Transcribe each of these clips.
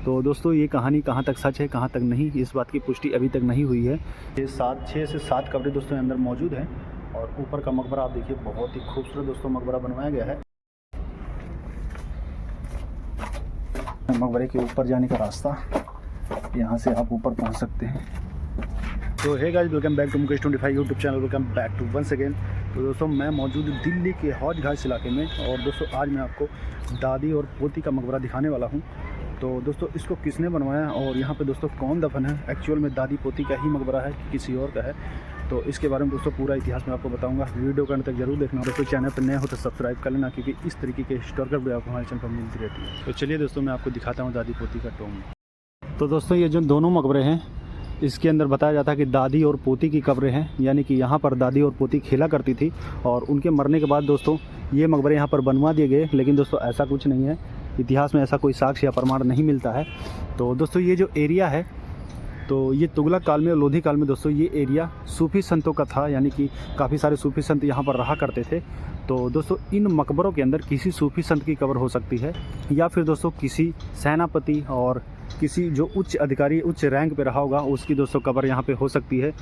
तो दोस्तों ये कहानी कहाँ तक सच है कहाँ तक नहीं, इस बात की पुष्टि अभी तक नहीं हुई है। ये 6 से 7 कब्रें दोस्तों अंदर मौजूद हैं और ऊपर का मकबरा आप देखिए, बहुत ही खूबसूरत दोस्तों मकबरा बनवाया गया है। मकबरे के ऊपर जाने का रास्ता, यहाँ से आप ऊपर पहुँच सकते हैं। तो hey guys, welcome back to Mukesh 25 YouTube channel. Welcome back to once again. तो दोस्तों मैं मौजूद दिल्ली के हौज घास इलाके में और दोस्तों आज मैं आपको दादी और पोती का मकबरा दिखाने वाला हूं। तो दोस्तों इसको किसने बनवाया और यहाँ पे दोस्तों कौन दफन है, एक्चुअल में दादी पोती का ही मकबरा है कि किसी और का है, तो इसके बारे में दोस्तों पूरा इतिहास मैं आपको बताऊंगा। वीडियो के अंत तक जरूर देखना। दोस्तों चैनल पर नए हो तो सब्सक्राइब कर लेना, क्योंकि इस तरीके के हिस्टोरिकल वीडियो आपको हमारे चैनल पर मिलती रहती है। तो चलिए दोस्तों मैं आपको दिखाता हूँ दादी पोती का टॉम्ब। तो दोस्तों ये जो दोनों मकबरे हैं, इसके अंदर बताया जाता है कि दादी और पोती की कब्रें हैं, यानी कि यहाँ पर दादी और पोती खेला करती थी और उनके मरने के बाद दोस्तों ये मकबरे यहाँ पर बनवा दिए गए। लेकिन दोस्तों ऐसा कुछ नहीं है, इतिहास में ऐसा कोई साक्ष्य या प्रमाण नहीं मिलता है। तो दोस्तों ये जो एरिया है, तो ये तुगलक काल में और लोधी काल में दोस्तों ये एरिया सूफ़ी संतों का था, यानी कि काफ़ी सारे सूफ़ी संत यहाँ पर रहा करते थे। तो दोस्तों इन मकबरों के अंदर किसी सूफ़ी संत की कब्र हो सकती है, या फिर दोस्तों किसी सेनापति और किसी जो उच्च अधिकारी, उच्च रैंक पे रहा होगा, उसकी दोस्तों कब्र यहाँ पे हो सकती है।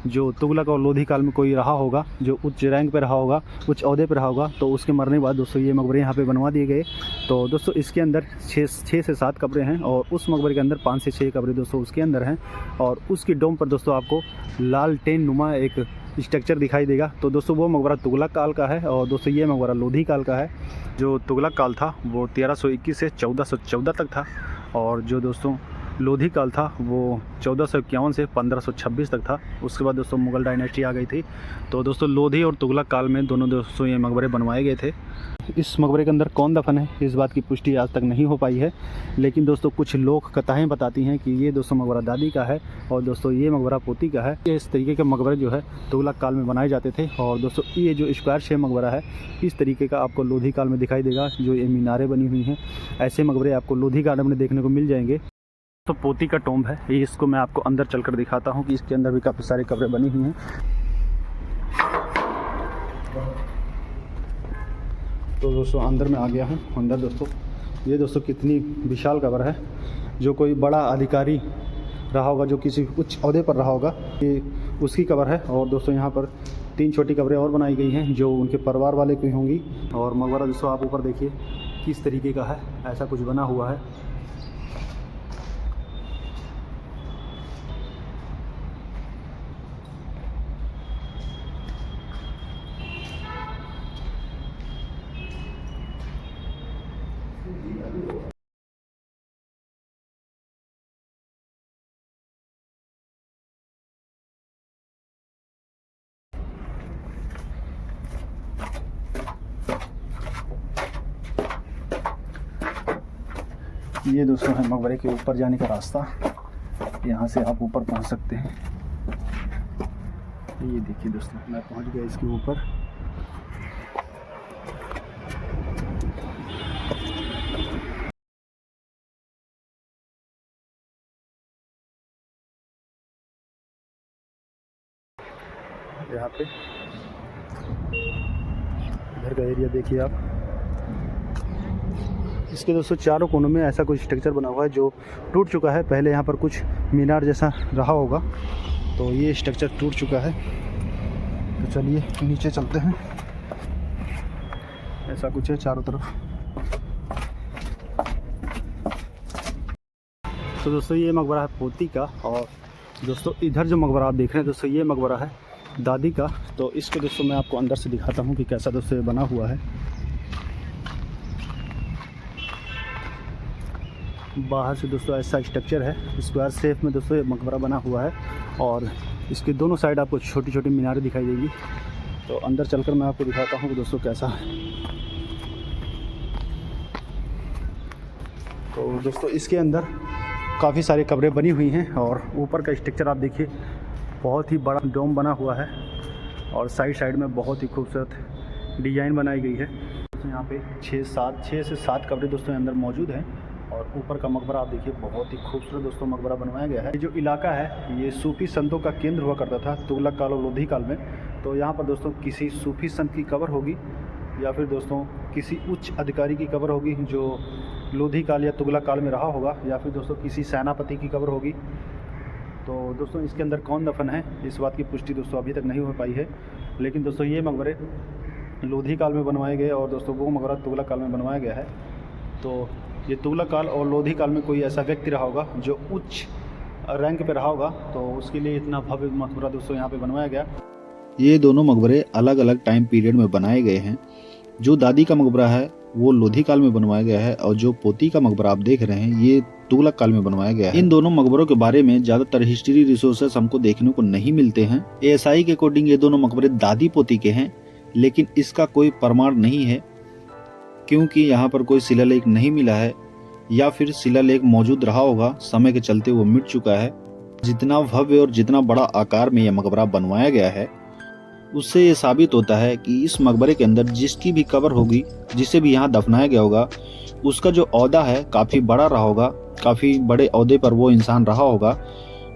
जो तुगलक और लोधी काल में कोई रहा होगा, जो उच्च रैंक पे रहा होगा, उच्च ओहदे पे रहा होगा, तो उसके मरने के बाद दोस्तों ये मकबरे यहाँ पे बनवा दिए गए। तो दोस्तों इसके अंदर 6 से 7 कब्रें हैं और उस मकबरे के अंदर 5 से 6 कब्रें दोस्तों उसके अंदर हैं। और उसकी डोम पर दोस्तों आपको लालटेन नुमा एक स्ट्रक्चर दिखाई देगा। तो दोस्तों वो मकबरा तुगलक काल का है और दोस्तों ये मकबरा लोधी काल का है। जो तुगलक काल था वो 1321 से 1414 तक था और जो दोस्तों लोधी काल था वो 1451 से 1526 तक था। उसके बाद दोस्तों मुग़ल डायनेस्टी आ गई थी। तो दोस्तों लोधी और तुगलक काल में दोनों दोस्तों ये मकबरे बनवाए गए थे। इस मकबरे के अंदर कौन दफन है, इस बात की पुष्टि आज तक नहीं हो पाई है। लेकिन दोस्तों कुछ लोक कथाएं बताती हैं कि ये दोस्तों मकबरा दादी का है और दोस्तों ये मकबरा पोती का है। इस तरीके के मकबरे जो है तुगलक काल में बनाए जाते थे। और दोस्तों ये जो स्क्वायर शेप मकबरा है, इस तरीके का आपको लोधी काल में दिखाई देगा। जो ये मीनारें बनी हुई हैं, ऐसे मकबरे आपको लोधी गार्डन में देखने को मिल जाएंगे। तो पोती का टॉम्ब है ये, इसको मैं आपको अंदर चलकर दिखाता हूँ कि इसके अंदर भी काफ़ी सारी कब्रें बनी हुई हैं। तो दोस्तों अंदर मैं आ गया हूँ। अंदर दोस्तों ये दोस्तों कितनी विशाल कब्र है। जो कोई बड़ा अधिकारी रहा होगा, जो किसी उच्च ओहदे पर रहा होगा, ये उसकी कब्र है। और दोस्तों यहाँ पर 3 छोटी कब्रें और बनाई गई हैं जो उनके परिवार वाले की होंगी। और मकबरा दोस्तों आप ऊपर देखिए किस तरीके का है, ऐसा कुछ बना हुआ है। ये दोस्तों है मकबरे के ऊपर जाने का रास्ता, यहाँ से आप ऊपर पहुँच सकते हैं। ये देखिए दोस्तों मैं पहुँच गया इसके ऊपर। यहाँ पे इधर का एरिया देखिए आप। इसके दोस्तों चारों कोनों में ऐसा कुछ स्ट्रक्चर बना हुआ है जो टूट चुका है। पहले यहाँ पर कुछ मीनार जैसा रहा होगा, तो ये स्ट्रक्चर टूट चुका है। तो चलिए नीचे चलते हैं। ऐसा कुछ है चारों तरफ। तो दोस्तों ये मकबरा है पोती का। और दोस्तों इधर जो मकबरा आप देख रहे हैं दोस्तों, ये मकबरा है दादी का। तो इसको दोस्तों मैं आपको अंदर से दिखाता हूँ कि कैसा दोस्तों ये बना हुआ है। बाहर से दोस्तों ऐसा स्ट्रक्चर है, स्क्वायर शेप में दोस्तों ये मकबरा बना हुआ है और इसके दोनों साइड आपको छोटी छोटी मीनारें दिखाई देगी। तो अंदर चलकर मैं आपको दिखाता हूँ कि दोस्तों कैसा है। तो दोस्तों इसके अंदर काफ़ी सारी कब्रें बनी हुई हैं और ऊपर का स्ट्रक्चर आप देखिए, बहुत ही बड़ा डोम बना हुआ है और साइड साइड में बहुत ही खूबसूरत डिज़ाइन बनाई गई है। दोस्तों यहाँ पे 6 से 7 कब्रें दोस्तों अंदर मौजूद हैं और ऊपर का मकबरा आप देखिए, बहुत ही खूबसूरत दोस्तों मकबरा बनवाया गया है। ये जो इलाका है ये सूफ़ी संतों का केंद्र हुआ करता था तुगलक काल और लोधी काल में। तो यहाँ पर दोस्तों किसी सूफ़ी संत की कब्र होगी या फिर दोस्तों किसी उच्च अधिकारी की कब्र होगी जो लोधी काल या तुगलक काल में रहा होगा, या फिर दोस्तों किसी सेनापति की कब्र होगी। तो दोस्तों इसके अंदर कौन दफन है, इस बात की पुष्टि दोस्तों अभी तक नहीं हो पाई है। लेकिन दोस्तों ये मकबरे लोधी काल में बनवाए गए और दोस्तों वो मकबरा तुगलक काल में बनवाया गया है। तो ये तुगलक काल और लोधी काल में कोई ऐसा व्यक्ति रहा होगा जो उच्च रैंक पे रहा होगा, तो उसके लिए इतना भव्य मकबरा दोस्तों यहाँ पे बनवाया गया। ये दोनों मकबरे अलग अलग टाइम पीरियड में बनाए गए हैं। जो दादी का मकबरा है वो लोधी काल में बनवाया गया है और जो पोती का मकबरा आप देख रहे हैं ये तुगलक काल में बनवाया गया है। इन दोनों मकबरों के बारे में ज्यादातर हिस्ट्री रिसोर्सेस हमको देखने को नहीं मिलते हैं। एएसआई के अकॉर्डिंग ये दोनों मकबरे दादी पोती के हैं, लेकिन इसका कोई प्रमाण नहीं है क्योंकि यहाँ पर कोई शिलालेख नहीं मिला है, या फिर शिलालेख मौजूद रहा होगा, समय के चलते वो मिट चुका है। जितना भव्य और जितना बड़ा आकार में यह मकबरा बनवाया गया है उससे ये साबित होता है कि इस मकबरे के अंदर जिसकी भी कब्र होगी, जिसे भी यहाँ दफनाया गया होगा, उसका जो ओहदा है काफ़ी बड़ा रहा होगा, काफ़ी बड़े ओहदे पर वो इंसान रहा होगा।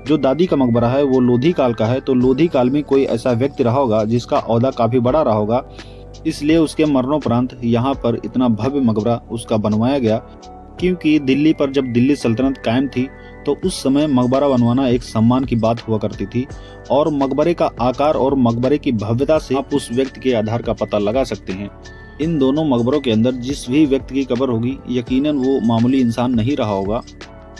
जो दादी का मकबरा है वो लोधी काल का है, तो लोधी काल में कोई ऐसा व्यक्ति रहा होगा जिसका ओहदा काफ़ी बड़ा रहा होगा, इसलिए उसके मरणोपरांत यहाँ पर इतना भव्य मकबरा उसका बनवाया गया। क्योंकि दिल्ली पर जब दिल्ली सल्तनत कायम थी तो उस समय मकबरा बनवाना एक सम्मान की बात हुआ करती थी, और मकबरे का आकार और मकबरे की भव्यता से आप उस व्यक्ति के आधार का पता लगा सकते हैं। इन दोनों मकबरों के अंदर जिस भी व्यक्ति की कब्र होगी यकीनन वो मामूली इंसान नहीं रहा होगा,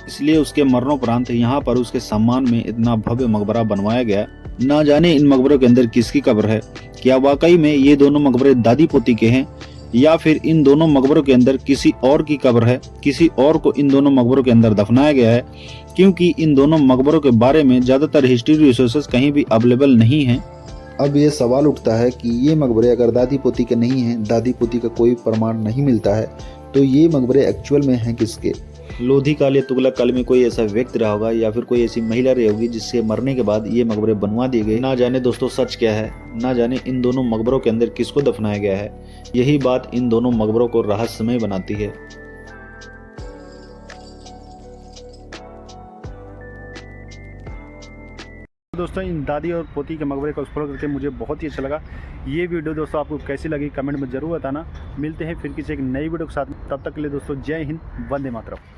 इसलिए उसके मरणोपरांत यहाँ पर उसके सम्मान में इतना भव्य मकबरा बनवाया गया। ना जाने इन मकबरों के अंदर किसकी कब्र है, क्या वाकई में ये दोनों मकबरे दादी पोती के हैं, या फिर इन दोनों मकबरों के अंदर किसी और की कब्र है, किसी और को इन दोनों मकबरों के अंदर दफनाया गया है। क्योंकि इन दोनों मकबरों के बारे में ज्यादातर हिस्ट्री रिसोर्सेस कहीं भी अवेलेबल नहीं है। अब ये सवाल उठता है कि ये मकबरे अगर दादी पोती के नहीं हैं, दादी पोती का कोई प्रमाण नहीं मिलता है, तो ये मकबरे एक्चुअल में हैं किसके? लोधी काल या तुगलक काल में कोई ऐसा व्यक्ति रहा होगा या फिर कोई ऐसी महिला रही होगी जिससे मरने के बाद ये मकबरे बनवा दिए गए। ना जाने दोस्तों सच क्या है, ना जाने इन दोनों मकबरों के अंदर किसको दफनाया गया है। यही बात इन दोनों मकबरों को रहस्यमय बनाती है। दोस्तों इन दादी और पोती के मकबरे को एक्सप्लोर करके मुझे बहुत ही अच्छा लगा। ये वीडियो दोस्तों आपको कैसी लगी कमेंट में ज़रूर बताना। मिलते हैं फिर किसी एक नई वीडियो के साथ, तब तक के लिए दोस्तों जय हिंद, वंदे मातरम।